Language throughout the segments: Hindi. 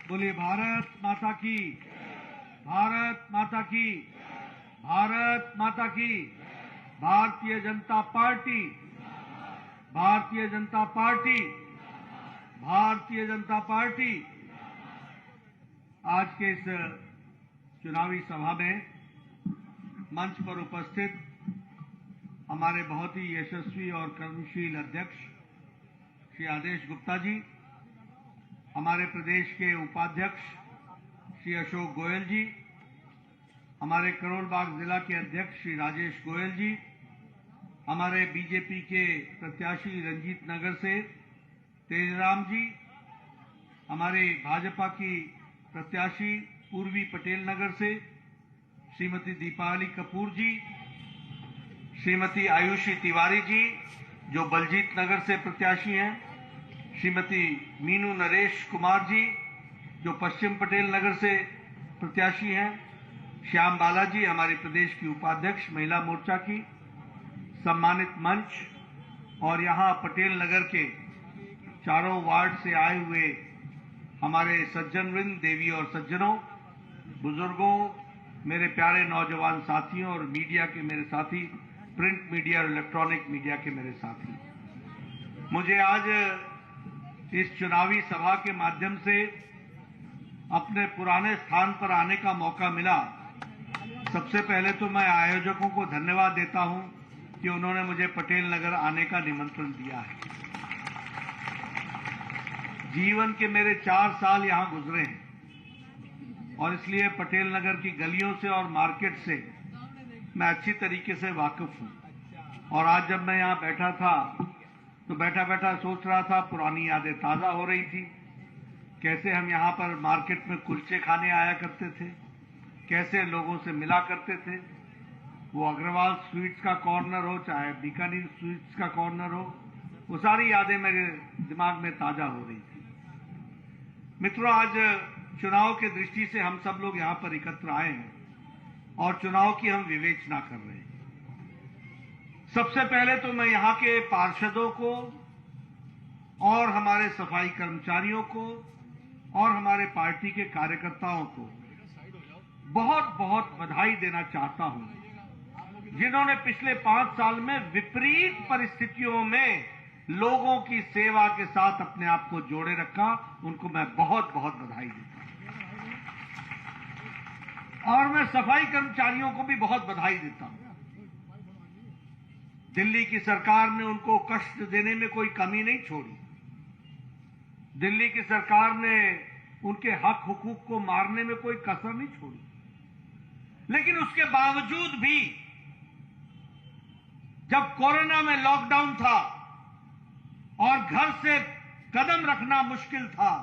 बोलिए भारत माता की, भारत माता की, भारत माता की। Bharatiya Janata party, Bharatiya Janata party, Bharatiya Janata party. आज के इस चुनावी सभा में मंच पर उपस्थित हमारे बहुत ही यशस्वी और कर्मशील अध्यक्ष श्री आदेश गुप्ता जी, हमारे प्रदेश के उपाध्यक्ष श्री अशोक गोयल जी, हमारे करोल बाग जिला के अध्यक्ष श्री राजेश गोयल जी, हमारे बीजेपी के प्रत्याशी रंजीत नगर से तेजराम जी, हमारे भाजपा की प्रत्याशी पूर्वी पटेल नगर से श्रीमती दीपावली कपूर जी, श्रीमती आयुषी तिवारी जी जो बलजीत नगर से प्रत्याशी हैं, श्रीमती मीनू नरेश कुमार जी जो पश्चिम पटेल नगर से प्रत्याशी हैं, श्याम बालाजी हमारे प्रदेश की उपाध्यक्ष महिला मोर्चा की, सम्मानित मंच और यहां पटेल नगर के चारों वार्ड से आए हुए हमारे सज्जन वृंद, देवी और सज्जनों, बुजुर्गों, मेरे प्यारे नौजवान साथियों और मीडिया के मेरे साथी, प्रिंट मीडिया और इलेक्ट्रॉनिक मीडिया के मेरे साथी, मुझे आज इस चुनावी सभा के माध्यम से अपने पुराने स्थान पर आने का मौका मिला। सबसे पहले तो मैं आयोजकों को धन्यवाद देता हूं कि उन्होंने मुझे पटेल नगर आने का निमंत्रण दिया है। जीवन के मेरे 4 साल यहां गुजरे हैं और इसलिए पटेल नगर की गलियों से और मार्केट से मैं अच्छी तरीके से वाकिफ हूं। और आज जब मैं यहां बैठा था तो बैठा बैठा सोच रहा था, पुरानी यादें ताजा हो रही थी। कैसे हम यहां पर मार्केट में कुलचे खाने आया करते थे, कैसे लोगों से मिला करते थे। वो अग्रवाल स्वीट्स का कॉर्नर हो, चाहे बीकानेर स्वीट्स का कॉर्नर हो, वो सारी यादें मेरे दिमाग में ताजा हो रही थी। मित्रों, आज चुनाव के दृष्टि से हम सब लोग यहां पर एकत्र आए हैं और चुनाव की हम विवेचना कर रहे हैं। सबसे पहले तो मैं यहां के पार्षदों को और हमारे सफाई कर्मचारियों को और हमारे पार्टी के कार्यकर्ताओं को बहुत बहुत बधाई देना चाहता हूं, जिन्होंने पिछले 5 साल में विपरीत परिस्थितियों में लोगों की सेवा के साथ अपने आप को जोड़े रखा। उनको मैं बहुत बहुत बधाई देता हूं। और मैं सफाई कर्मचारियों को भी बहुत बधाई देता हूं। दिल्ली की सरकार ने उनको कष्ट देने में कोई कमी नहीं छोड़ी। दिल्ली की सरकार ने उनके हक हुकूक को मारने में कोई कसर नहीं छोड़ी। लेकिन उसके बावजूद भी जब कोरोना में लॉकडाउन था और घर से कदम रखना मुश्किल था,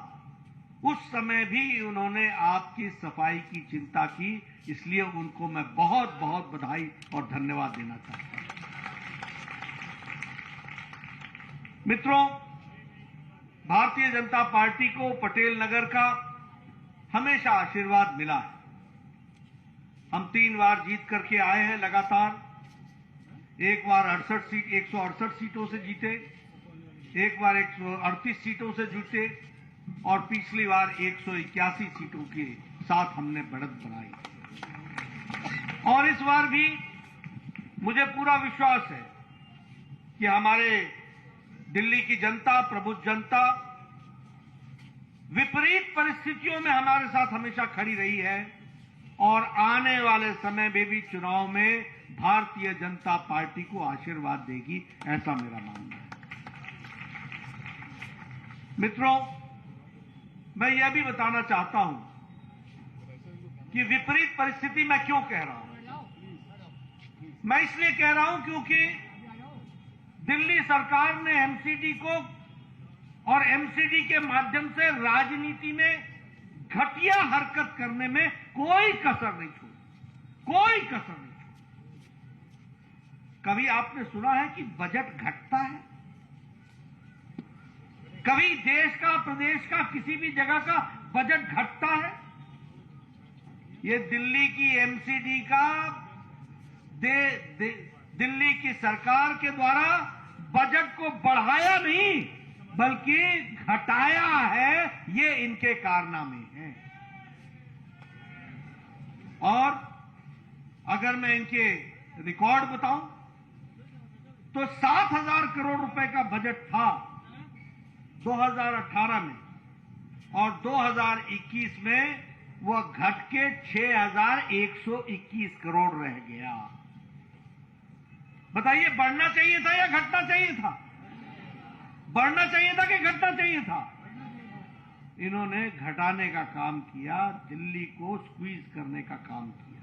उस समय भी उन्होंने आपकी सफाई की चिंता की। इसलिए उनको मैं बहुत बहुत बधाई और धन्यवाद देना चाहता हूं। मित्रों, भारतीय जनता पार्टी को पटेल नगर का हमेशा आशीर्वाद मिला है। हम 3 बार जीत करके आए हैं लगातार। एक बार 168 सीटों से जीते, एक बार 138 सीटों से जीते और पिछली बार 181 सीटों के साथ हमने बढ़त बनाई। और इस बार भी मुझे पूरा विश्वास है कि हमारे दिल्ली की जनता, प्रबुद्ध जनता, विपरीत परिस्थितियों में हमारे साथ हमेशा खड़ी रही है और आने वाले समय में भी चुनाव में भारतीय जनता पार्टी को आशीर्वाद देगी, ऐसा मेरा मानना है। मित्रों, मैं यह भी बताना चाहता हूं कि विपरीत परिस्थिति मैं क्यों कह रहा हूं। मैं इसलिए कह रहा हूं क्योंकि दिल्ली सरकार ने एमसीडी को और एमसीडी के माध्यम से राजनीति में घटिया हरकत करने में कोई कसर नहीं छोड़ी, कोई कसर नहीं छोड़ी। कभी आपने सुना है कि बजट घटता है? कभी देश का, प्रदेश का, किसी भी जगह का बजट घटता है? ये दिल्ली की एमसीडी का दिल्ली की सरकार के द्वारा बजट को बढ़ाया नहीं, बल्कि घटाया है, ये इनके कारनामे हैं। और अगर मैं इनके रिकॉर्ड बताऊं तो 7,000 करोड़ रुपए का बजट था 2018 में, और 2021 में वह घट के 6,121 करोड़ रह गया। बताइए, बढ़ना चाहिए था या घटना चाहिए था? बढ़ना चाहिए था कि घटना चाहिए था? इन्होंने घटाने का काम किया, दिल्ली को स्क्वीज करने का काम किया।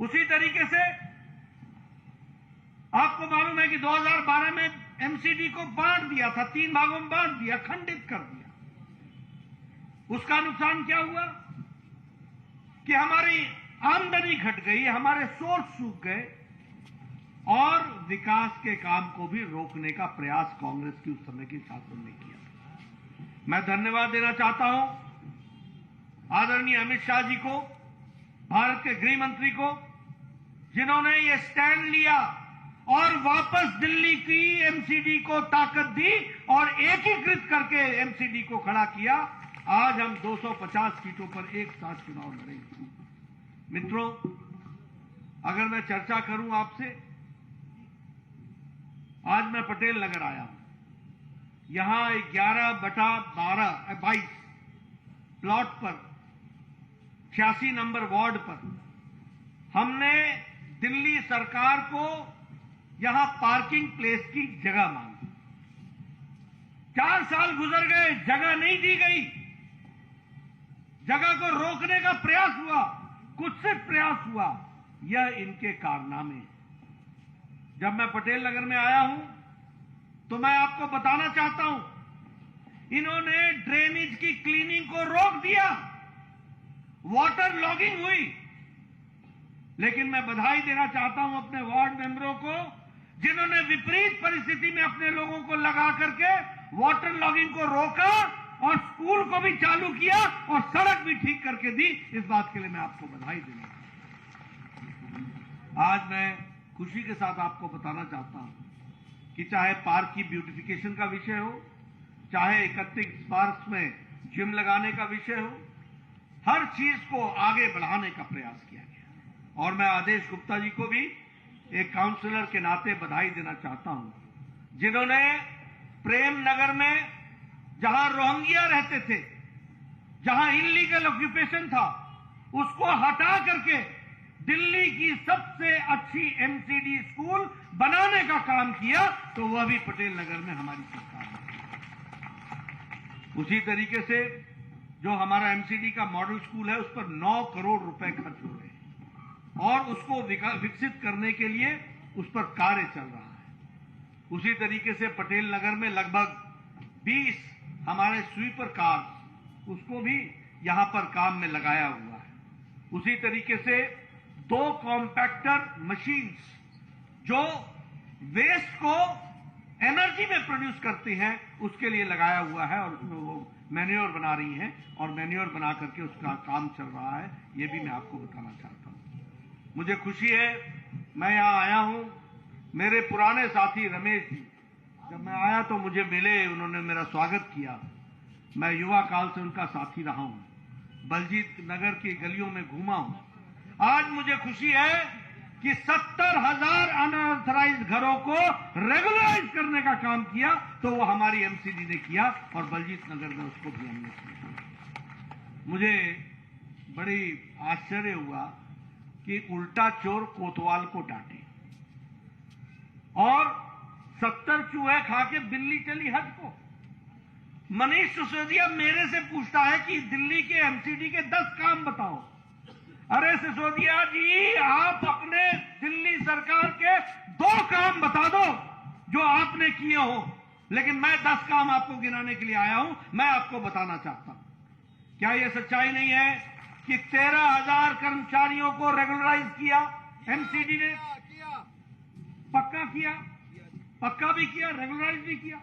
उसी तरीके से आपको मालूम है कि 2012 में एमसीडी को बांट दिया था, 3 भागों में बांट दिया, खंडित कर दिया। उसका नुकसान क्या हुआ कि हमारी आमदनी घट गई, हमारे सोर्स सूख गए, और विकास के काम को भी रोकने का प्रयास कांग्रेस की उस समय की शासन ने किया। मैं धन्यवाद देना चाहता हूं आदरणीय अमित शाह जी को, भारत के गृह मंत्री को, जिन्होंने ये स्टैंड लिया और वापस दिल्ली की एमसीडी को ताकत दी और एकीकृत करके एमसीडी को खड़ा किया। आज हम 250 सीटों पर एक साथ चुनाव लड़ेंगे। मित्रों, अगर मैं चर्चा करूं आपसे, आज मैं पटेल नगर आया हूं। यहां 11/22 प्लॉट पर 86 नंबर वार्ड पर हमने दिल्ली सरकार को यहां पार्किंग प्लेस की जगह मांगी। 4 साल गुजर गए, जगह नहीं दी गई। जगह को रोकने का प्रयास हुआ, कुत्सित प्रयास हुआ। यह इनके कारनामे हैं। जब मैं पटेल नगर में आया हूं तो मैं आपको बताना चाहता हूं, इन्होंने ड्रेनेज की क्लीनिंग को रोक दिया, वाटर लॉगिंग हुई। लेकिन मैं बधाई देना चाहता हूं अपने वार्ड मेंबरों को, जिन्होंने विपरीत परिस्थिति में अपने लोगों को लगा करके वाटर लॉगिंग को रोका और स्कूल को भी चालू किया और सड़क भी ठीक करके दी। इस बात के लिए मैं आपको बधाई देना चाहता हूं। आज मैं खुशी के साथ आपको बताना चाहता हूं कि चाहे पार्क की ब्यूटिफिकेशन का विषय हो, चाहे 31 पार्क में जिम लगाने का विषय हो, हर चीज को आगे बढ़ाने का प्रयास किया गया। और मैं आदेश गुप्ता जी को भी एक काउंसलर के नाते बधाई देना चाहता हूं, जिन्होंने प्रेम नगर में जहां रोहिंग्या रहते थे, जहां इलीगल ऑक्यूपेशन था, उसको हटा करके दिल्ली की सबसे अच्छी एमसीडी स्कूल बनाने का काम किया, तो वह भी पटेल नगर में हमारी सरकार ने। उसी तरीके से जो हमारा एमसीडी का मॉडल स्कूल है, उस पर 9 करोड़ रुपए खर्च हो रहे हैं और उसको विकसित करने के लिए उस पर कार्य चल रहा है। उसी तरीके से पटेल नगर में लगभग 20 हमारे स्वीपर कार, उसको भी यहां पर काम में लगाया हुआ है। उसी तरीके से 2 कॉम्पैक्टर मशीन्स जो वेस्ट को एनर्जी में प्रोड्यूस करती हैं, उसके लिए लगाया हुआ है और उसमें वो मैन्योर बना रही हैं और मैन्योर बना करके उसका काम चल रहा है। ये भी मैं आपको बताना चाहता हूं। मुझे खुशी है, मैं यहां आया हूं, मेरे पुराने साथी रमेश जी जब मैं आया तो मुझे मिले, उन्होंने मेरा स्वागत किया। मैं युवा काल से उनका साथी रहा हूं, बलजीत नगर की गलियों में घूमा हूं। आज मुझे खुशी है कि 70,000 अनऑथराइज्ड घरों को रेगुलराइज करने का काम किया, तो वो हमारी एमसीडी ने किया और बलजीत नगर में उसको भी हमने किया। मुझे बड़ी आश्चर्य हुआ कि उल्टा चोर कोतवाल को डांटे और 70 चूहे खा के बिल्ली चली हज को। मनीष सिसोदिया मेरे से पूछता है कि दिल्ली के एमसीडी के 10 काम बताओ। अरे सिसोदिया जी, आप अपने दिल्ली सरकार के 2 काम बता दो जो आपने किए हो, लेकिन मैं 10 काम आपको गिनाने के लिए आया हूं। मैं आपको बताना चाहता हूं, क्या यह सच्चाई नहीं है कि 13,000 कर्मचारियों को रेगुलराइज किया एमसीडी ने? पक्का किया, पक्का भी किया, रेगुलराइज भी किया,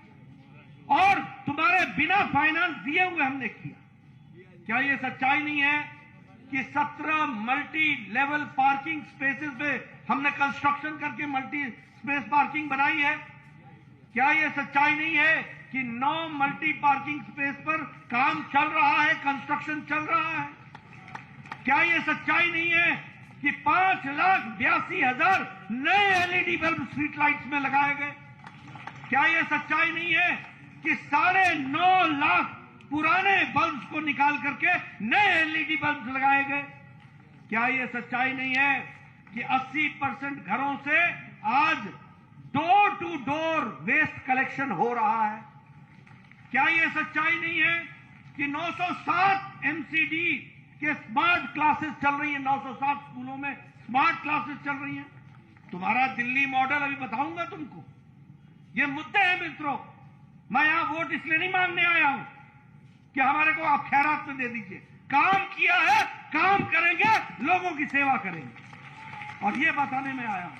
और तुम्हारे बिना फाइनेंस दिए हुए हमने किया। क्या यह सच्चाई नहीं है कि 17 मल्टी लेवल पार्किंग स्पेसेस पे हमने कंस्ट्रक्शन करके मल्टी स्पेस पार्किंग बनाई है? क्या यह सच्चाई नहीं है कि 9 मल्टी पार्किंग स्पेस पर काम चल रहा है, कंस्ट्रक्शन चल रहा है? क्या ये सच्चाई नहीं है कि 5,82,000 नए एलईडी बल्ब स्ट्रीट लाइट्स में लगाए गए? क्या ये सच्चाई नहीं है कि 9.5 लाख पुराने बल्ब्स को निकाल करके नए एलईडी बल्ब लगाए गए? क्या ये सच्चाई नहीं है कि 80% घरों से आज door to door waste collection हो रहा है? क्या ये सच्चाई नहीं है कि 907 एमसीडी के स्मार्ट क्लासेस चल रही है? 907 स्कूलों में स्मार्ट क्लासेस चल रही हैं। तुम्हारा दिल्ली मॉडल अभी बताऊंगा तुमको। ये मुद्दे हैं मित्रों। मैं यहां वोट इसलिए नहीं मांगने आया हूं कि हमारे को आप खैरात में दे दीजिए। काम किया है, काम करेंगे, लोगों की सेवा करेंगे, और ये बताने में आया हूं।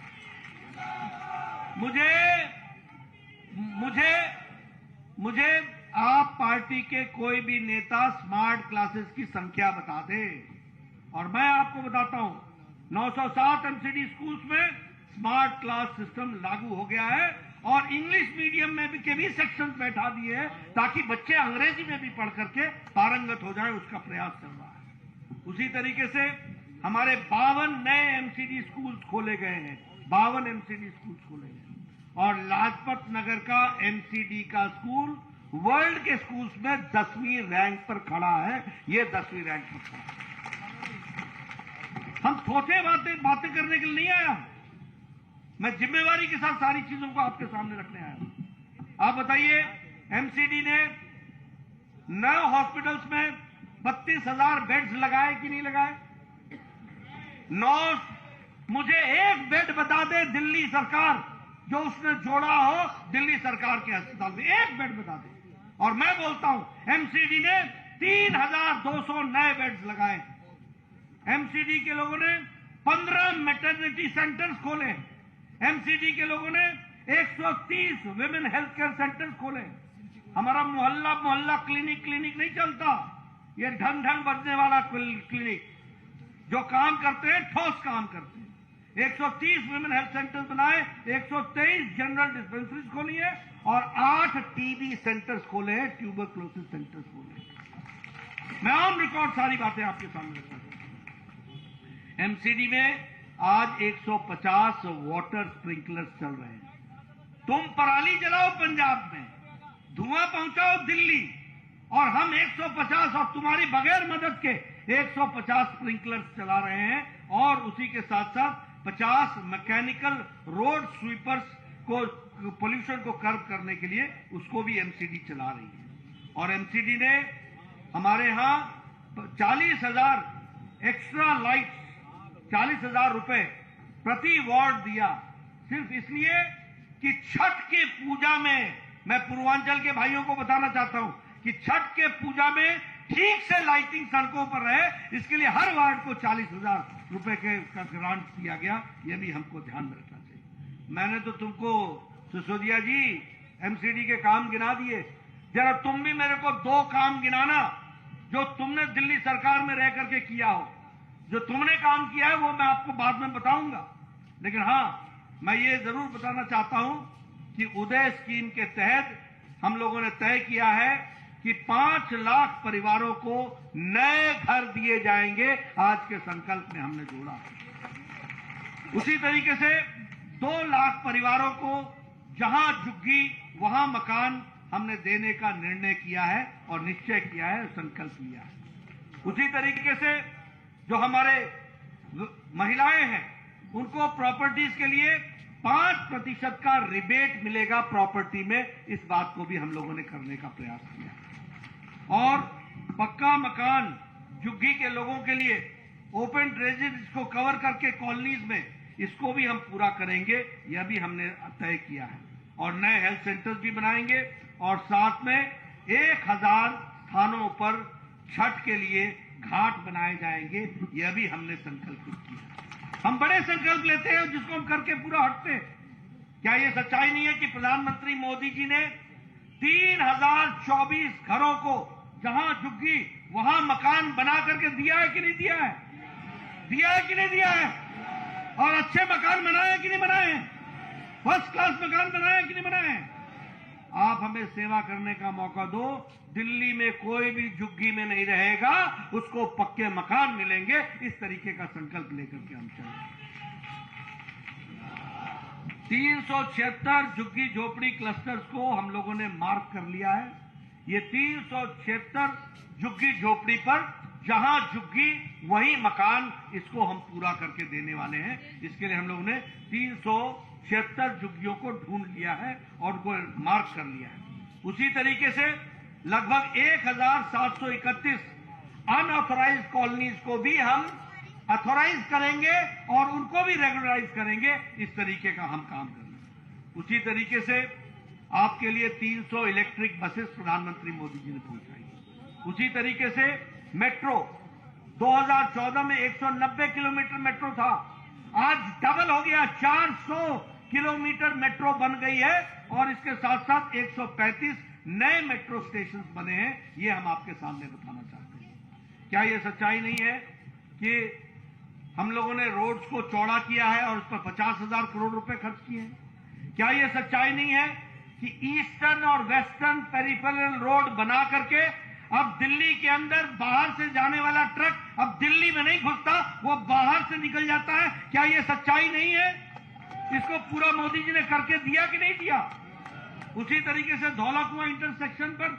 मुझे आप पार्टी के कोई भी नेता स्मार्ट क्लासेस की संख्या बता दे, और मैं आपको बताता हूं 907 एमसीडी स्कूल्स में स्मार्ट क्लास सिस्टम लागू हो गया है, और इंग्लिश मीडियम में भी के भी सेक्शन बैठा दिए हैं ताकि बच्चे अंग्रेजी में भी पढ़ करके पारंगत हो जाए, उसका प्रयास चल रहा है। उसी तरीके से हमारे 52 नए एमसीडी स्कूल्स खोले गए हैं, 52 एमसीडी स्कूल्स खोले गए, और लाजपत नगर का एमसीडी का स्कूल वर्ल्ड के स्कूल्स में 10वीं रैंक पर खड़ा है। ये 10वीं रैंक पर खड़ा है। हम थोथे बातें करने के लिए नहीं आया, मैं जिम्मेवारी के साथ सारी चीजों को आपके सामने रखने आया हूं। आप बताइए, एमसीडी ने 9 हॉस्पिटल्स में 32,000 बेड्स लगाए कि नहीं लगाए? 9। मुझे एक बेड बता दे दिल्ली सरकार जो उसने जोड़ा हो दिल्ली सरकार के अस्पताल में, एक बेड बता दे। और मैं बोलता हूं एमसीडी ने 3,200 नए बेड्स लगाए। एमसीडी के लोगों ने 15 मैटरनिटी सेंटर्स खोले। एमसीडी के लोगों ने 130 विमेन हेल्थ केयर सेंटर्स खोले। हमारा मोहल्ला क्लिनिक नहीं चलता, ये ढंग बजने वाला क्लिनिक। जो काम करते हैं ठोस काम करते हैं। 130 विमेन हेल्थ सेंटर्स बनाए, 123 जनरल डिस्पेंसरीज खोली है, और 8 टीबी सेंटर्स खोले हैं, ट्यूबरक्लोसिस सेंटर्स खोले हैं। मैं ऑन रिकॉर्ड सारी बातें आपके सामने रखता हूं। एमसीडी में आज 150 वाटर स्प्रिंकलर्स चल रहे हैं। तुम पराली जलाओ पंजाब में, धुआं पहुंचाओ दिल्ली, और हम 150 और तुम्हारी बगैर मदद के 150 स्प्रिंकलर्स चला रहे हैं, और उसी के साथ साथ 50 मैकेनिकल रोड स्वीपर्स को पोल्यूशन को कर्व करने के लिए उसको भी एमसीडी चला रही है। और एमसीडी ने हमारे यहां 40,000 एक्स्ट्रा लाइट्स, 40,000 रुपए प्रति वार्ड दिया, सिर्फ इसलिए कि छठ के पूजा में, मैं पूर्वांचल के भाइयों को बताना चाहता हूं कि छठ के पूजा में ठीक से लाइटिंग सड़कों पर रहे, इसके लिए हर वार्ड को 40,000 रुपए का ग्रांट दिया गया। यह भी हमको ध्यान में रखना चाहिए। मैंने तो तुमको सिसोदिया जी एमसीडी के काम गिना दिए, जरा तुम भी मेरे को 2 काम गिनाना जो तुमने दिल्ली सरकार में रह करके किया हो। जो तुमने काम किया है वो मैं आपको बाद में बताऊंगा, लेकिन हां, मैं ये जरूर बताना चाहता हूं कि उदय स्कीम के तहत हम लोगों ने तय किया है कि 5 लाख परिवारों को नए घर दिए जाएंगे। आज के संकल्प में हमने जोड़ा है। उसी तरीके से 2 लाख परिवारों को जहां झुग्गी वहां मकान हमने देने का निर्णय किया है, और निश्चय किया है, संकल्प लिया है। उसी तरीके से जो हमारे महिलाएं हैं उनको प्रॉपर्टीज के लिए 5% का रिबेट मिलेगा प्रॉपर्टी में। इस बात को भी हम लोगों ने करने का प्रयास किया है। और पक्का मकान झुग्गी के लोगों के लिए ओपन ड्रेनेज को कवर करके कॉलोनीज में, इसको भी हम पूरा करेंगे, यह भी हमने तय किया है। और नए हेल्थ सेंटर्स भी बनाएंगे, और साथ में 1000 स्थानों पर छठ के लिए घाट बनाए जाएंगे। यह भी हमने संकल्पित किया। हम बड़े संकल्प लेते हैं जिसको हम करके पूरा हटते हैं। क्या यह सच्चाई नहीं है कि प्रधानमंत्री मोदी जी ने 3024 घरों को जहां झुग्गी वहां मकान बना करके दिया है कि नहीं दिया है? दिया है कि नहीं दिया है? और अच्छे मकान बनाए कि नहीं बनाए? फर्स्ट क्लास मकान बनाए कि नहीं बनाए? आप हमें सेवा करने का मौका दो। दिल्ली में कोई भी झुग्गी में नहीं रहेगा, उसको पक्के मकान मिलेंगे। इस तरीके का संकल्प लेकर के हम चलेंगे। 376 झुग्गी झोपड़ी क्लस्टर्स को हम लोगों ने मार्क कर लिया है। ये 376 झुग्गी झोपड़ी पर जहां झुग्गी वहीं मकान, इसको हम पूरा करके देने वाले हैं। इसके लिए हम लोगों ने 376 झुग्गियों को ढूंढ लिया है और उनको मार्क कर लिया है। उसी तरीके से लगभग 1731 अनऑथोराइज्ड कॉलोनीज को भी हम ऑथोराइज करेंगे और उनको भी रेगुलराइज करेंगे। इस तरीके का हम काम करेंगे। उसी तरीके से आपके लिए 300 इलेक्ट्रिक बसेस प्रधानमंत्री मोदी जी ने पहुंचाई। उसी तरीके से मेट्रो 2014 में 190 किलोमीटर मेट्रो था, आज डबल हो गया, 400 किलोमीटर मेट्रो बन गई है और इसके साथ साथ 135 नए मेट्रो स्टेशन बने हैं। ये हम आपके सामने बताना चाहते हैं। क्या ये सच्चाई नहीं है कि हम लोगों ने रोड्स को चौड़ा किया है और उस पर 50,000 करोड़ रुपए खर्च किए हैं? क्या ये सच्चाई नहीं है कि ईस्टर्न और वेस्टर्न पेरिफेरल रोड बना करके अब दिल्ली के अंदर बाहर से जाने वाला ट्रक अब दिल्ली में नहीं घुसता, वो बाहर से निकल जाता है? क्या ये सच्चाई नहीं है? इसको पूरा मोदी जी ने करके दिया कि नहीं दिया? उसी तरीके से धौला कुआं इंटरसेक्शन पर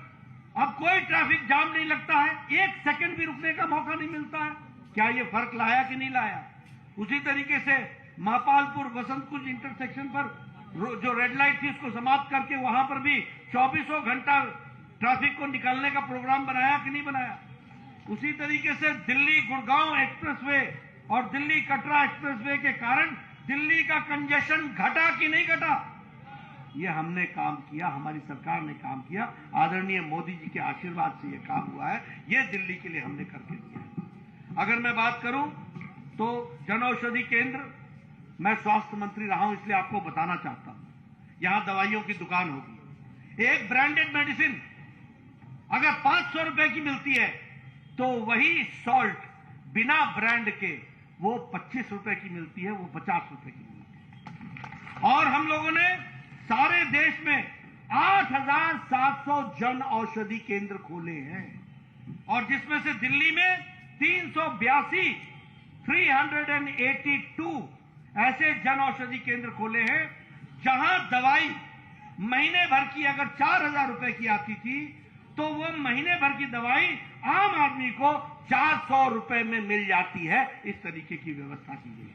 अब कोई ट्रैफिक जाम नहीं लगता है, 1 सेकंड भी रुकने का मौका नहीं मिलता है। क्या ये फर्क लाया कि नहीं लाया? उसी तरीके से महापालपुर वसंत कुंज इंटरसेक्शन पर जो रेड लाइट थी उसको समाप्त करके वहां पर भी 24 घंटा ट्रैफिक को निकालने का प्रोग्राम बनाया कि नहीं बनाया? उसी तरीके से दिल्ली गुड़गांव एक्सप्रेसवे और दिल्ली कटरा एक्सप्रेसवे के कारण दिल्ली का कंजेशन घटा कि नहीं घटा? ये हमने काम किया, हमारी सरकार ने काम किया। आदरणीय मोदी जी के आशीर्वाद से ये काम हुआ है। ये दिल्ली के लिए हमने करके दिया है। अगर मैं बात करूं तो जन औषधि केंद्र, मैं स्वास्थ्य मंत्री रहा हूं इसलिए आपको बताना चाहता हूं। यहां दवाइयों की दुकान होगी, एक ब्रांडेड मेडिसिन अगर 500 रुपए की मिलती है तो वही सॉल्ट बिना ब्रांड के वो 25 रुपए की मिलती है, वो 50 रुपए की मिलती है। और हम लोगों ने सारे देश में 8,700 जन औषधि केंद्र खोले हैं और जिसमें से दिल्ली में 382 ऐसे जन औषधि केंद्र खोले हैं जहां दवाई महीने भर की अगर 4,000 रुपए की आती थी तो वो महीने भर की दवाई आम आदमी को 400 रुपए में मिल जाती है। इस तरीके की व्यवस्था की गई है।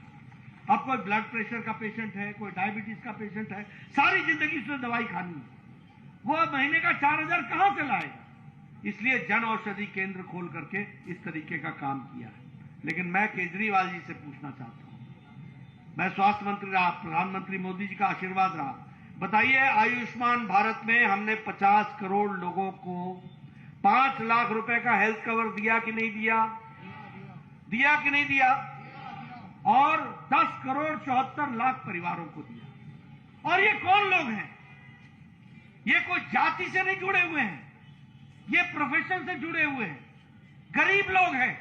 अब कोई ब्लड प्रेशर का पेशेंट है, कोई डायबिटीज का पेशेंट है, सारी जिंदगी उसने दवाई खानी है, वो महीने का 4,000 कहां से लाएगा? इसलिए जन औषधि केंद्र खोल करके इस तरीके का काम किया है। लेकिन मैं केजरीवाल जी से पूछना चाहता हूं, मैं स्वास्थ्य मंत्री रहा, प्रधानमंत्री मोदी जी का आशीर्वाद रहा, बताइए आयुष्मान भारत में हमने 50 करोड़ लोगों को 5 लाख रुपए का हेल्थ कवर दिया कि नहीं दिया? दिया कि नहीं दिया? और 10 करोड़ 74 लाख परिवारों को दिया। और ये कौन लोग हैं? ये कोई जाति से नहीं जुड़े हुए हैं, ये प्रोफेशन से जुड़े हुए हैं, गरीब लोग हैं,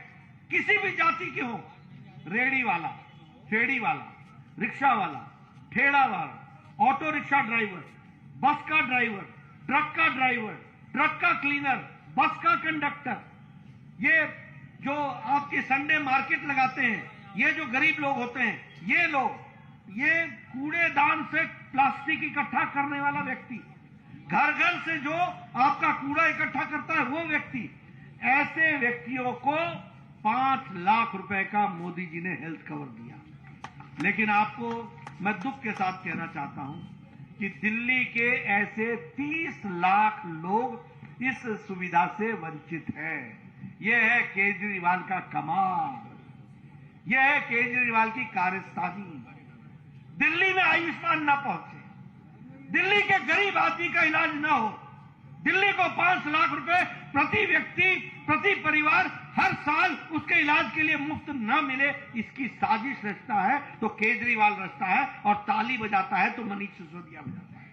किसी भी जाति के हो, रेहड़ी वाला, फेड़ी वाला, रिक्शा वाला, ठेला वाला, ऑटो रिक्शा ड्राइवर, बस का ड्राइवर, ट्रक का ड्राइवर, ट्रक का क्लीनर, बस का कंडक्टर, ये जो आपके संडे मार्केट लगाते हैं, ये जो गरीब लोग होते हैं, ये लोग, ये कूड़ेदान से प्लास्टिक इकट्ठा करने वाला व्यक्ति, घर घर से जो आपका कूड़ा इकट्ठा करता है वो व्यक्ति, ऐसे व्यक्तियों को 5 लाख रुपए का मोदी जी ने हेल्थ कवर दिया। लेकिन आपको मैं दुख के साथ कहना चाहता हूं कि दिल्ली के ऐसे 30 लाख लोग इस सुविधा से वंचित हैं। यह है केजरीवाल का कमाल, यह है केजरीवाल की कार्यस्थानी। दिल्ली में आयुष्मान ना पहुंचे, दिल्ली के गरीब आदमी का इलाज ना हो, दिल्ली को 5 लाख रुपए प्रति व्यक्ति, प्रति परिवार हर साल उसके इलाज के लिए मुफ्त न मिले, इसकी साजिश रचता है तो केजरीवाल रचता है और ताली बजाता है तो मनीष सिसोदिया बजाता है।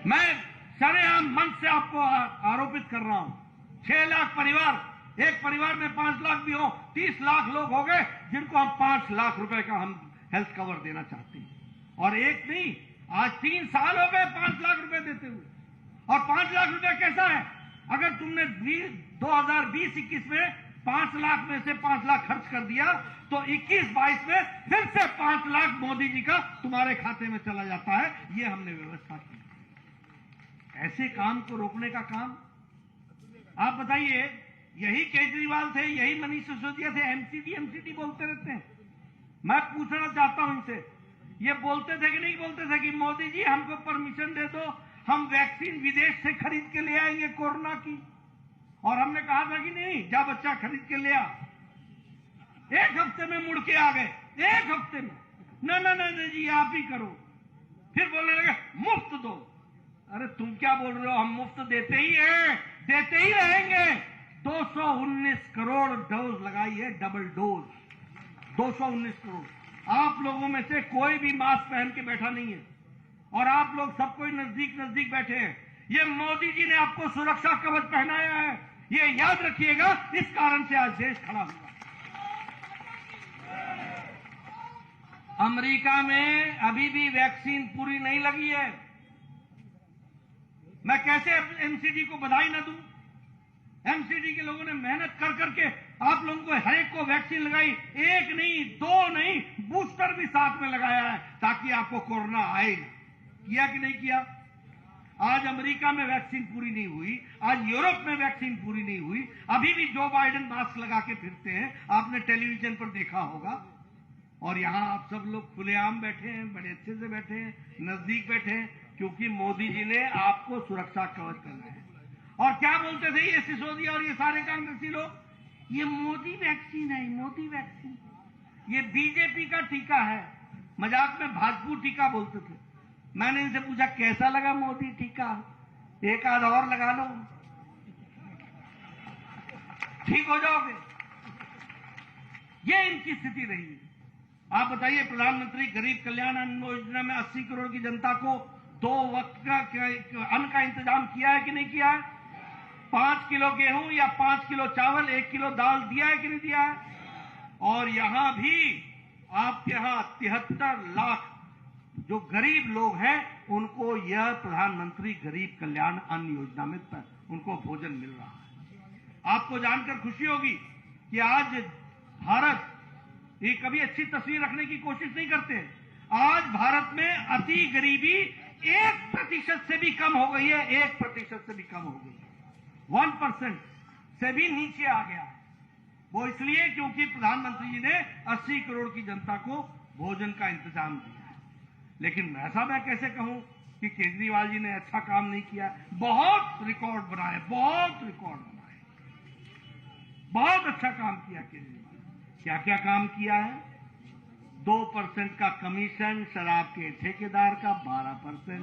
मैं सरेआम मंच से आपको आरोपित कर रहा हूं, 6 लाख परिवार, एक परिवार में 5 लाख भी हो, 30 लाख लोग हो गए जिनको हम 5 लाख रुपए का हम हेल्थ कवर देना चाहते हैं। और एक नहीं, आज 3 साल हो गए 5 लाख रुपए देते हुए, और 5 लाख रुपए कैसा है? अगर तुमने 2020-21 में 5 लाख में से 5 लाख खर्च कर दिया तो 21-22 में फिर से 5 लाख मोदी जी का तुम्हारे खाते में चला जाता है। ये हमने व्यवस्था की। ऐसे काम को रोकने का काम आप बताइए। यही केजरीवाल थे, यही मनीष सिसोदिया थे, एमसीडी बोलते रहते हैं। मैं पूछना चाहता हूं इनसे, ये बोलते थे कि नहीं बोलते थे कि मोदी जी हमको परमिशन दे दो, हम वैक्सीन विदेश से खरीद के ले आएंगे कोरोना की? और हमने कहा था कि नहीं, जा बच्चा खरीद के ले आ। 1 हफ्ते में मुड़ के आ गए, 1 हफ्ते में। नहीं जी आप ही करो। फिर बोलने लगे मुफ्त दो। अरे तुम क्या बोल रहे हो? हम मुफ्त देते ही हैं, देते ही रहेंगे। 219 करोड़ डोज लगाई है, डबल डोज 219 करोड़। आप लोगों में से कोई भी मास्क पहन के बैठा नहीं है, और आप लोग सब कोई नजदीक नजदीक बैठे हैं। ये मोदी जी ने आपको सुरक्षा कवच पहनाया है, ये याद रखिएगा। इस कारण से आज देश खड़ा हुआ। अमेरिका में अभी भी वैक्सीन पूरी नहीं लगी है। मैं कैसे एमसीडी को बधाई ना दूं? एमसीडी के लोगों ने मेहनत कर करके आप लोगों को हर एक को वैक्सीन लगाई, 1 नहीं 2 नहीं, बूस्टर भी साथ में लगाया है ताकि आपको कोरोना आए। किया कि नहीं किया? आज अमेरिका में वैक्सीन पूरी नहीं हुई, आज यूरोप में वैक्सीन पूरी नहीं हुई, अभी भी जो बाइडेन मास्क लगा के फिरते हैं, आपने टेलीविजन पर देखा होगा। और यहां आप सब लोग खुलेआम बैठे हैं, बड़े अच्छे से बैठे हैं, नजदीक बैठे हैं, क्योंकि मोदी जी ने आपको सुरक्षा कवच करना है। और क्या बोलते थे ये सिसोदिया और ये सारे कांग्रेसी लोग? ये मोदी वैक्सीन है, मोदी वैक्सीन, ये बीजेपी का टीका है। मजाक में भाजपा टीका बोलते थे। मैंने इनसे पूछा कैसा लगा मोदी टीका? एक आध और लगा लो, ठीक हो जाओगे। ये इनकी स्थिति रही है। आप बताइए, प्रधानमंत्री गरीब कल्याण अन्न योजना में 80 करोड़ की जनता को 2 वक्त का अन्न का इंतजाम किया है कि नहीं किया है? 5 किलो गेहूं या 5 किलो चावल, 1 किलो दाल दिया है कि नहीं दिया है? और यहां भी आपके यहां 73 लाख जो गरीब लोग हैं उनको यह प्रधानमंत्री गरीब कल्याण अन्न योजना में उनको भोजन मिल रहा है। आपको जानकर खुशी होगी कि आज भारत ये कभी अच्छी तस्वीर रखने की कोशिश नहीं करते। आज भारत में अति गरीबी 1% से भी कम हो गई है, 1% से भी कम हो गई है, 1% से भी नीचे आ गया है। वो इसलिए क्योंकि प्रधानमंत्री जी ने 80 करोड़ की जनता को भोजन का इंतजाम दिया है। लेकिन ऐसा मैं कैसे कहूं कि केजरीवाल जी ने अच्छा काम नहीं किया? बहुत रिकॉर्ड बनाए, बहुत रिकॉर्ड बनाए, बहुत अच्छा काम किया केजरीवाल। क्या क्या काम किया है? 2% का कमीशन शराब के ठेकेदार का, 12%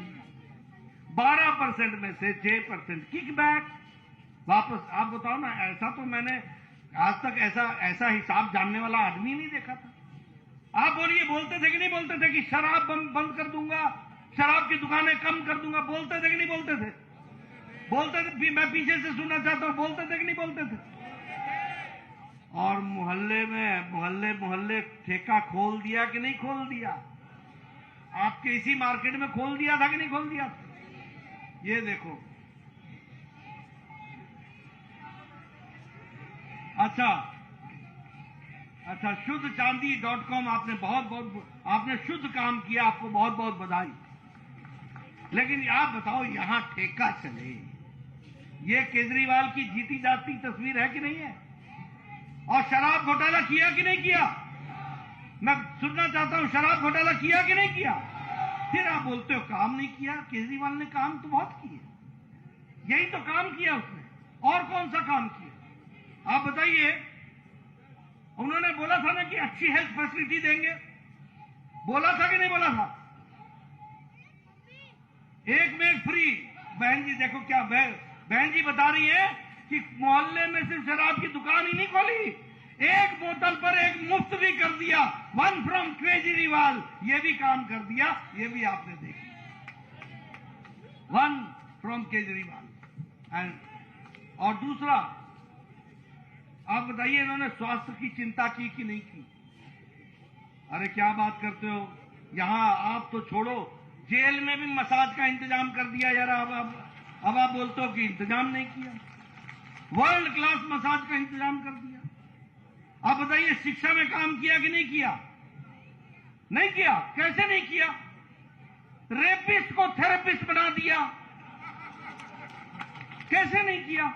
में से 6% किकबैक वापस। आप बताओ ना, ऐसा तो मैंने आज तक ऐसा हिसाब जानने वाला आदमी नहीं देखा था। आप बोलिए, बोलते थे कि नहीं बोलते थे कि शराब बंद कर दूंगा, शराब की दुकानें कम कर दूंगा? बोलते थे कि नहीं बोलते थे? बोलते थे। मैं पीछे से सुनना चाहता हूं, बोलते थे कि नहीं बोलते थे? और मोहल्ले ठेका खोल दिया कि नहीं खोल दिया? आपके इसी मार्केट में खोल दिया था कि नहीं खोल दिया था? ये देखो। अच्छा, शुद्धचांदी.com आपने शुद्ध काम किया, आपको बहुत बहुत बधाई। लेकिन आप बताओ, यहां ठेका चले, ये केजरीवाल की जीती जाती तस्वीर है कि नहीं है? और शराब घोटाला किया कि नहीं किया? मैं सुनना चाहता हूं, शराब घोटाला किया कि नहीं किया? फिर आप बोलते हो काम नहीं किया। केजरीवाल ने काम तो बहुत किए, यही तो काम किया उसने, और कौन सा काम किया? आप बताइए। उन्होंने बोला था ना कि अच्छी हेल्थ फैसिलिटी देंगे, बोला था कि नहीं बोला था? एक में एक फ्री। बहन जी देखो क्या बहन जी बता रही है कि मोहल्ले में सिर्फ शराब की दुकान ही नहीं खोली, एक बोतल पर एक मुफ्त भी कर दिया। 1 फ्रॉम केजरीवाल, ये भी काम कर दिया, ये भी आपने देखा। 1 फ्रॉम केजरीवाल। और दूसरा, आप बताइए, इन्होंने स्वास्थ्य की चिंता की कि नहीं की? अरे क्या बात करते हो? यहां आप तो छोड़ो, जेल में भी मसाज का इंतजाम कर दिया यार। अब आप बोलते हो कि इंतजाम नहीं किया। वर्ल्ड क्लास मसाज का इंतजाम कर दिया। आप बताइए शिक्षा में काम किया कि नहीं किया? नहीं किया। कैसे नहीं किया? रेपिस्ट को थेरेपिस्ट बना दिया। कैसे नहीं किया?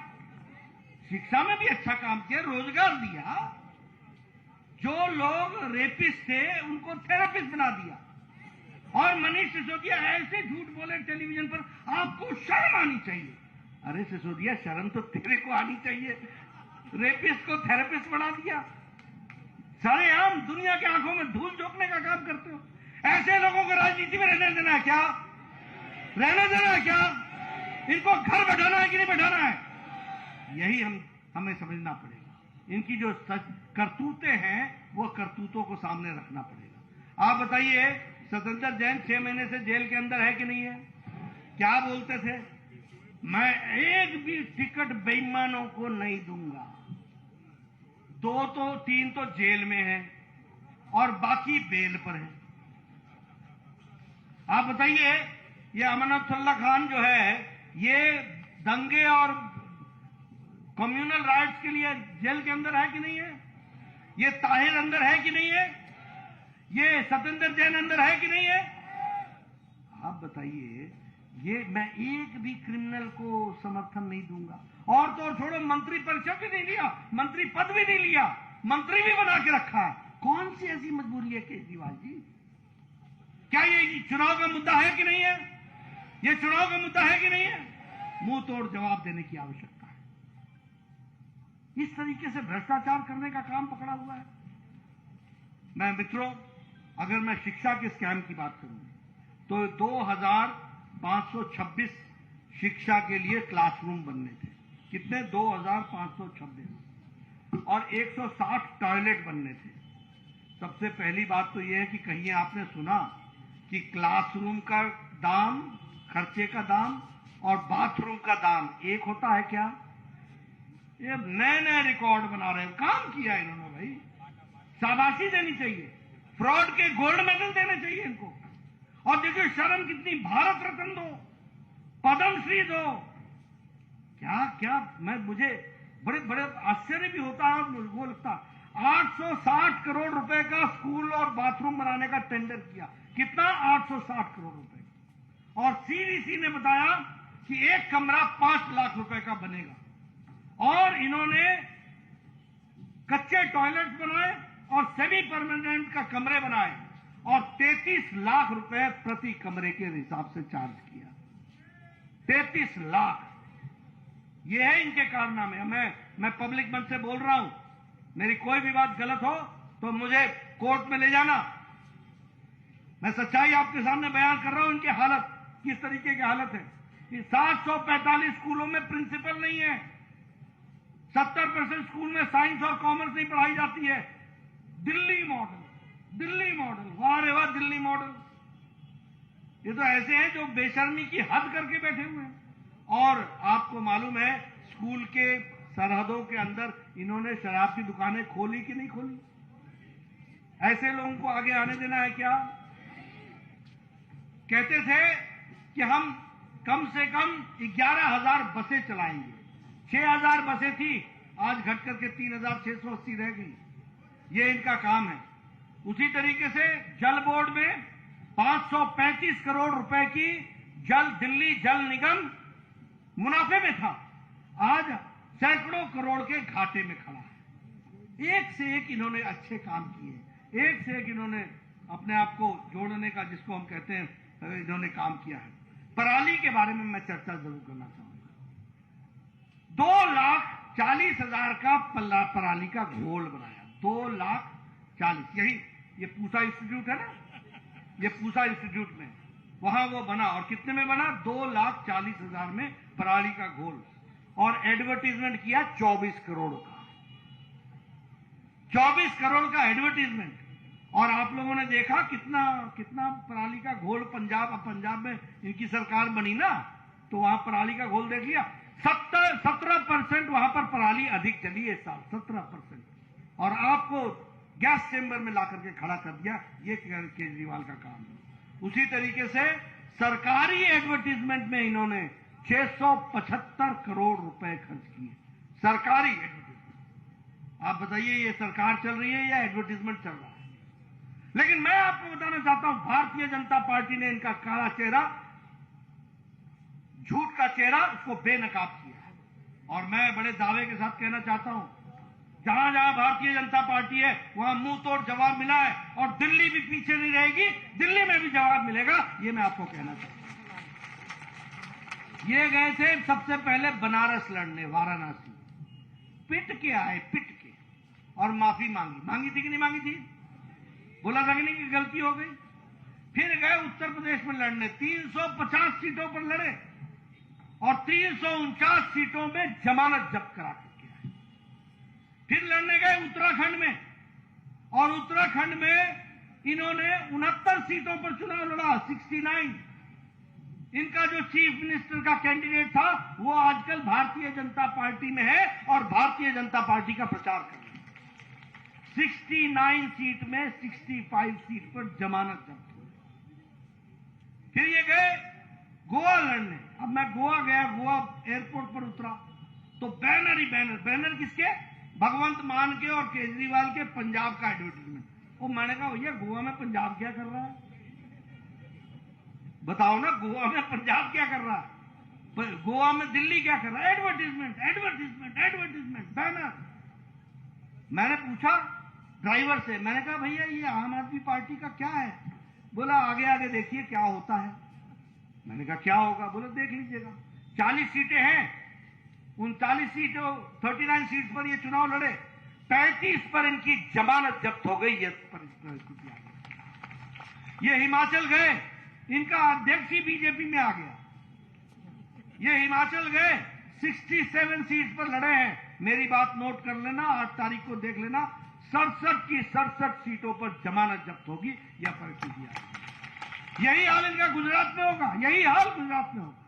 शिक्षा में भी अच्छा काम किया, रोजगार दिया। जो लोग रेपिस्ट थे उनको थेरेपिस्ट बना दिया। और मनीष सिसोदिया ऐसे झूठ बोले टेलीविजन पर, आपको शर्म आनी चाहिए। अरे सिसोदिया, शर्म तो तेरे को आनी चाहिए। रेपिस्ट को थेरेपिस्ट बना दिया। सरेआम दुनिया के आंखों में धूल झोंकने का काम करते हो। ऐसे लोगों को राजनीति में रहने देना है क्या? रहने देना है क्या? इनको घर बैठाना है कि नहीं बैठाना है? यही हमें समझना पड़ेगा। इनकी जो करतूतें हैं वो करतूतों को सामने रखना पड़ेगा। आप बताइए, सतेंद्र जैन 6 महीने से जेल के अंदर है कि नहीं है? क्या बोलते थे? मैं एक भी टिकट बेईमानों को नहीं दूंगा। 3 तो जेल में है और बाकी बेल पर है। आप बताइए, ये अमनतुल्लाह खान जो है, ये दंगे और कम्युनल राइट्स के लिए जेल के अंदर है कि नहीं है? ये ताहिर अंदर है कि नहीं है? ये सतेंद्र जैन अंदर है कि नहीं है? आप बताइए, ये मैं एक भी क्रिमिनल को समर्थन नहीं दूंगा। और तो और छोड़ो, मंत्री परिषद भी नहीं लिया, मंत्री पद भी नहीं लिया, मंत्री भी बना के रखा है। कौन सी ऐसी मजबूरी है केजरीवाल जी? क्या ये चुनाव का मुद्दा है कि नहीं है? ये चुनाव का मुद्दा है कि नहीं है? मुंह तोड़ जवाब देने की आवश्यकता है। इस तरीके से भ्रष्टाचार करने का काम पकड़ा हुआ है। मैं मित्रों, अगर मैं शिक्षा के स्कैम की बात करूं तो 2526 शिक्षा के लिए क्लासरूम बनने थे। कितने? 2526। और 160 टॉयलेट बनने थे। सबसे पहली बात तो यह है कि कहीं आपने सुना कि क्लासरूम का दाम, खर्चे का दाम और बाथरूम का दाम एक होता है क्या? ये नए नए रिकॉर्ड बना रहे हैं। काम किया इन्होंने भाई, शाबाशी देनी चाहिए। फ्रॉड के गोल्ड मेडल देने चाहिए इनको। और देखिए शर्म कितनी, भारत रत्न दो, पद्मश्री दो। क्या क्या मुझे बड़े बड़े आश्चर्य भी होता है। वो लगता 860 करोड़ रुपए का स्कूल और बाथरूम बनाने का टेंडर किया। कितना? 860 करोड़ रुपए। और सीवीसी ने बताया कि एक कमरा 5 लाख रुपए का बनेगा। और इन्होंने कच्चे टॉयलेट्स बनाए और सेमी परमानेंट का कमरे बनाए और 33 लाख रुपए प्रति कमरे के हिसाब से चार्ज किया। 33 लाख। ये है इनके कारनामे। मैं पब्लिक मंच से बोल रहा हूं, मेरी कोई भी बात गलत हो तो मुझे कोर्ट में ले जाना। मैं सच्चाई आपके सामने बयान कर रहा हूं। इनकी हालत किस तरीके की हालत है। 745 स्कूलों में प्रिंसिपल नहीं है। 70% स्कूल में साइंस और कॉमर्स नहीं पढ़ाई जाती है। दिल्ली मॉडल, दिल्ली मॉडल, वाह रे वाह, दिल्ली मॉडल। ये तो ऐसे हैं जो बेशर्मी की हद करके बैठे हुए हैं। और आपको मालूम है, स्कूल के सरहदों के अंदर इन्होंने शराब की दुकानें खोली कि नहीं खोली? ऐसे लोगों को आगे आने देना है क्या? कहते थे कि हम कम से कम 11,000 बसें चलाएंगे। 6,000 बसें थी, आज घट करके 3,680 रह गई। ये इनका काम है। उसी तरीके से जल बोर्ड में 535 करोड़ रुपए की दिल्ली जल निगम मुनाफे में था, आज सैकड़ों करोड़ के घाटे में खड़ा है। एक से एक इन्होंने अच्छे काम किए, एक से एक इन्होंने अपने आप को जोड़ने का, जिसको हम कहते हैं, इन्होंने काम किया है। पराली के बारे में मैं चर्चा जरूर करना चाहूंगा। 2,40,000 का पराली का घोल बनाया। 2,40,000। यही ये पूसा इंस्टीट्यूट है ना, ये पूसा इंस्टीट्यूट में वहां वो बना। और कितने में बना? 2,40,000 में पराली का घोल। और एडवर्टीजमेंट किया 24 करोड़ का। 24 करोड़ का एडवर्टीजमेंट। और आप लोगों ने देखा कितना कितना पराली का घोल पंजाब में इनकी सरकार बनी ना, तो वहां पराली का घोल देख लिया। 17% वहां पर पराली अधिक चली है इस साल, 17%। और आपको गैस चेंबर में लाकर के खड़ा कर दिया। ये केजरीवाल का काम है। उसी तरीके से सरकारी एडवर्टीजमेंट में इन्होंने 675 करोड़ रुपए खर्च किए। सरकारी एडवर्टीजमेंट। आप बताइए ये सरकार चल रही है या एडवर्टीजमेंट चल रहा है? लेकिन मैं आपको बताना चाहता हूं, भारतीय जनता पार्टी ने इनका काला चेहरा, झूठ का चेहरा, उसको बेनकाब किया है। और मैं बड़े दावे के साथ कहना चाहता हूं, जहां जहां भारतीय जनता पार्टी है वहां मुंह तोड़ जवाब मिला है, और दिल्ली भी पीछे नहीं रहेगी, दिल्ली में भी जवाब मिलेगा, ये मैं आपको कहना चाहता हूं। ये गए थे सबसे पहले बनारस लड़ने, वाराणसी, पिट के आए, पिट के, और माफी मांगी थी कि नहीं मांगी थी? बोला था कि नहीं कि गलती हो गई? फिर गए उत्तर प्रदेश में लड़ने, 350 सीटों पर लड़े और 349 सीटों में जमानत जब्त करा करके आए। फिर लड़ने गए उत्तराखंड में, और उत्तराखंड में इन्होंने 69 सीटों पर चुनाव लड़ा, 69। इनका जो चीफ मिनिस्टर का कैंडिडेट था वो आजकल भारतीय जनता पार्टी में है और भारतीय जनता पार्टी का प्रचार कर रहे हैं। 69 सीट में 65 सीट पर जमानत जब्त हुई। फिर ये गए गोवा लड़ने। अब मैं गोवा गया, गोवा एयरपोर्ट पर उतरा तो बैनर ही बैनर, बैनर किसके? भगवंत मान के और केजरीवाल के, पंजाब का एडवर्टीजमेंट। वो मैंने कहा भैया गोवा में पंजाब क्या कर रहा है? बताओ ना, गोवा में पंजाब क्या कर रहा है? गोवा में दिल्ली क्या कर रहा है? Advertisement, advertisement, advertisement, banner. मैंने पूछा ड्राइवर से, मैंने कहा भैया ये आम आदमी पार्टी का क्या है? बोला आगे आगे देखिए क्या होता है। मैंने कहा क्या होगा? बोला देख लीजिएगा। 40 सीटें हैं, उन 40 सीटों 39 सीट पर ये चुनाव लड़े, 35 पर इनकी जमानत जब्त हो गई। ये हिमाचल गए, इनका अध्यक्ष ही बीजेपी में आ गया। ये हिमाचल गए, 67 सीट पर लड़े हैं। मेरी बात नोट कर लेना, 8 तारीख को देख लेना, 67 की 67 सीटों पर जमानत जब्त होगी या परिस्थिति आएगी। यही हाल इनका गुजरात में होगा, यही हाल गुजरात में होगा।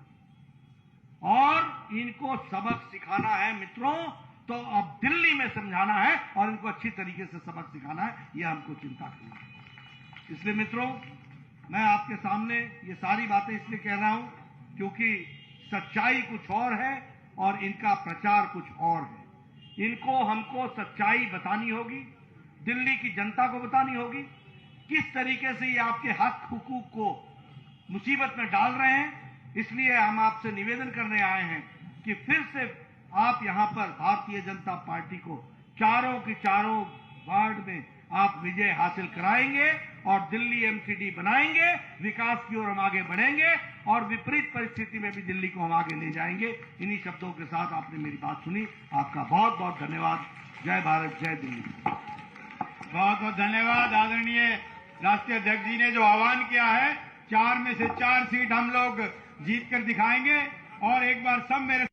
और इनको सबक सिखाना है मित्रों, तो अब दिल्ली में समझाना है और इनको अच्छी तरीके से सबक सिखाना है, यह हमको चिंता करनी है। इसलिए मित्रों, मैं आपके सामने ये सारी बातें इसलिए कह रहा हूं क्योंकि सच्चाई कुछ और है और इनका प्रचार कुछ और है। इनको हमको सच्चाई बतानी होगी, दिल्ली की जनता को बतानी होगी किस तरीके से ये आपके हक हुकूक को मुसीबत में डाल रहे हैं। इसलिए हम आपसे निवेदन करने आए हैं कि फिर से आप यहां पर भारतीय जनता पार्टी को चारों के चारों वार्ड में आप विजय हासिल कराएंगे और दिल्ली एमसीडी बनाएंगे, विकास की ओर हम आगे बढ़ेंगे और विपरीत परिस्थिति में भी दिल्ली को हम आगे ले जाएंगे। इन्हीं शब्दों के साथ आपने मेरी बात सुनी, आपका बहुत बहुत धन्यवाद। जय भारत, जय दिल्ली। बहुत बहुत धन्यवाद। आदरणीय राष्ट्रीय अध्यक्ष जी ने जो आह्वान किया है, 4 में से 4 सीट हम लोग जीत कर दिखाएंगे। और एक बार सब मेरे